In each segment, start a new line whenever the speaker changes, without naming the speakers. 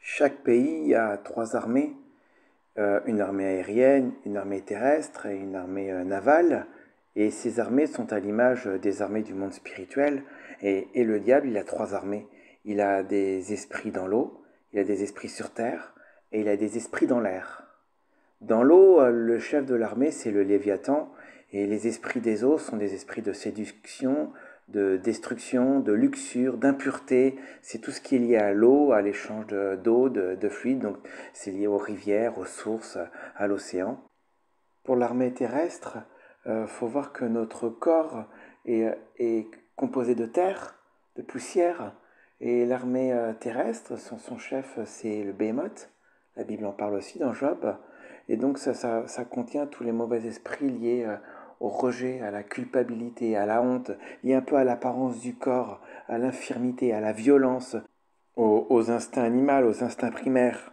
Chaque pays a trois armées, une armée aérienne, une armée terrestre et une armée navale. Et ces armées sont à l'image des armées du monde spirituel. Et le diable, il a trois armées. Il a des esprits dans l'eau, il a des esprits sur terre et il a des esprits dans l'air. Dans l'eau, le chef de l'armée, c'est le Léviathan, et les esprits des eaux sont des esprits de séduction, de destruction, de luxure, d'impureté. C'est tout ce qui est lié à l'eau, à l'échange d'eau, de fluides, donc c'est lié aux rivières, aux sources, à l'océan. Pour l'armée terrestre, faut voir que notre corps est composé de terre, de poussière, et l'armée terrestre, son chef, c'est le Behémoth. La Bible en parle aussi dans Job. Et donc ça contient tous les mauvais esprits liés au rejet, à la culpabilité, à la honte, liés un peu à l'apparence du corps, à l'infirmité, à la violence, aux instincts animaux, aux instincts primaires.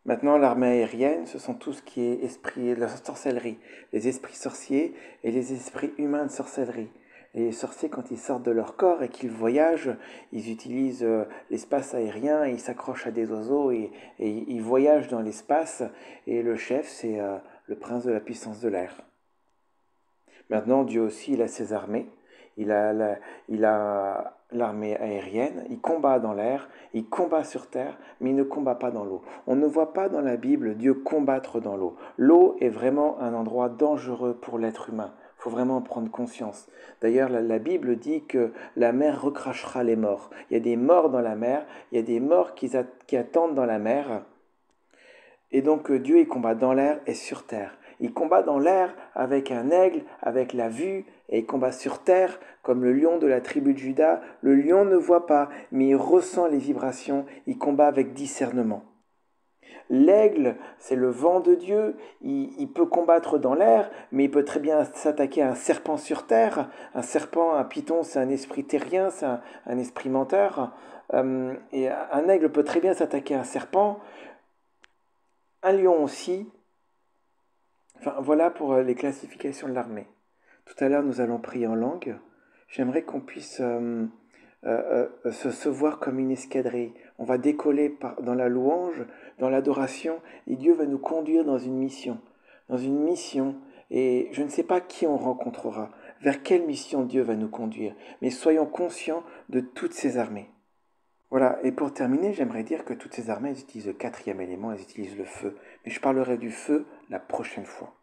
Maintenant, l'armée aérienne, ce sont tout ce qui est esprit de la sorcellerie, les esprits sorciers et les esprits humains de sorcellerie. Les sorciers, quand ils sortent de leur corps et qu'ils voyagent, ils utilisent l'espace aérien, ils s'accrochent à des oiseaux et ils voyagent dans l'espace. Et le chef, c'est le prince de la puissance de l'air. Maintenant, Dieu aussi, il a ses armées. Il a l'armée aérienne, il combat dans l'air, il combat sur terre, mais il ne combat pas dans l'eau. On ne voit pas dans la Bible Dieu combattre dans l'eau. L'eau est vraiment un endroit dangereux pour l'être humain. Il faut vraiment en prendre conscience. D'ailleurs, la Bible dit que la mer recrachera les morts. Il y a des morts dans la mer, il y a des morts qui attendent dans la mer. Et donc Dieu, il combat dans l'air et sur terre. Il combat dans l'air avec un aigle, avec la vue, et il combat sur terre comme le lion de la tribu de Juda. Le lion ne voit pas, mais il ressent les vibrations, il combat avec discernement. L'aigle, c'est le vent de Dieu, il peut combattre dans l'air, mais il peut très bien s'attaquer à un serpent sur terre. Un serpent, un python, c'est un esprit terrien, c'est un esprit menteur. Et un aigle peut très bien s'attaquer à un serpent, un lion aussi. Enfin, voilà pour les classifications de l'armée. Tout à l'heure, nous allons prier en langue. J'aimerais qu'on puisse se voir comme une escadrille. On va décoller dans la louange, dans l'adoration, et Dieu va nous conduire dans une mission. Dans une mission, et je ne sais pas qui on rencontrera, vers quelle mission Dieu va nous conduire, mais soyons conscients de toutes ces armées. Voilà, et pour terminer, j'aimerais dire que toutes ces armées, elles utilisent le quatrième élément, elles utilisent le feu. Mais je parlerai du feu la prochaine fois.